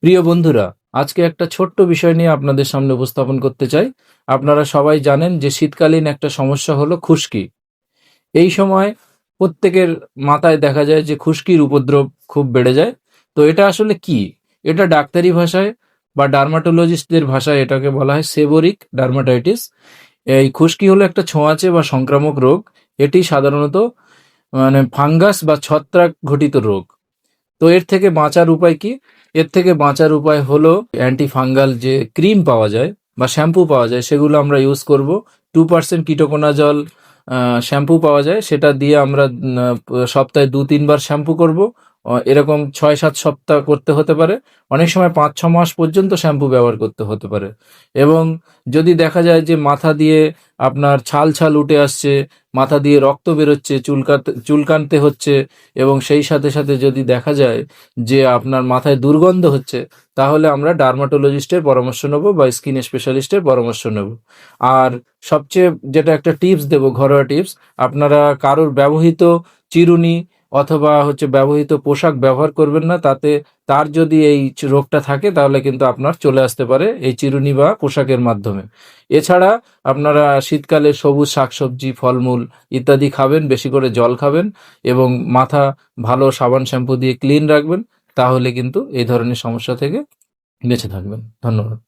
প্রিয় বন্ধুরা, আজকে একটা ছোট্ট বিষয় নিয়ে আপনাদের সামনে উপস্থাপন করতে চাই। আপনারা সবাই জানেন যে শীতকালীন একটা সমস্যা হলো খুশকি। এই সময় প্রত্যেকের মাথায় দেখা যায় যে খুশকির উপদ্রব খুব বেড়ে যায়। তো এটা আসলে কি? এটা ডাক্তারি ভাষায় বা ডার্মাটোলজিস্টদের ভাষায় এটাকে বলা হয় সেবোরিক ডার্মাটাইটিস। এই খুশকি হলো একটা ছোঁয়াচে বা সংক্রামক রোগ। এটি সাধারণত ফাঙ্গাস বা ছত্রাক ঘটিত রোগ। তো এর থেকে বাঁচার উপায় কি? এর থেকে বাঁচার উপায় হলো অ্যান্টি ফাঙ্গাল যে ক্রিম পাওয়া যায় বা শ্যাম্পু পাওয়া যায় সেগুলো আমরা ইউজ করব। 2% কিটোকোনাজল শ্যাম্পু পাওয়া যায়, সেটা দিয়ে আমরা সপ্তাহে 2-3 বার শ্যাম্পু করব। এরকম 6-7 সপ্তাহ করতে হতে পারে, অনেক সময় 5-6 মাস পর্যন্ত শ্যাম্পু ব্যবহার করতে হতে পারে। এবং যদি দেখা যায় যে মাথা দিয়ে আপনার ছাল ছাল উঠে আসছে, মাথা দিয়ে রক্ত বেরোচ্ছে, চুলকাতে হচ্ছে, এবং সেই সাথে সাথে যদি দেখা যায় যে আপনার মাথায় দুর্গন্ধ হচ্ছে, তাহলে আমরা ডার্মাটোলজিস্টের পরামর্শ নেব বা স্কিন স্পেশালিস্টের পরামর্শ নেব। আর সবচেয়ে যেটা একটা টিপস দেব, ঘরোয়া টিপস, আপনারা কারোর ব্যবহৃত চিরুনি অথবা ব্যবহৃত পোশাক ব্যবহার করবেন না। তাতে তার যদি এই রোগটা থাকে তাহলে কিন্তু আপনার চলে আসতে পারে এই চিরুনি বা পোশাকের মাধ্যমে। এছাড়া আপনারা শীতকালে সবুজ শাকসবজি, ফলমূল ইত্যাদি খাবেন, বেশি করে জল খাবেন এবং মাথা ভালো সাবান শ্যাম্পু দিয়ে ক্লিন রাখবেন। তাহলে কিন্তু এই ধরনের সমস্যা থেকে বেঁচে থাকবেন। ধন্যবাদ।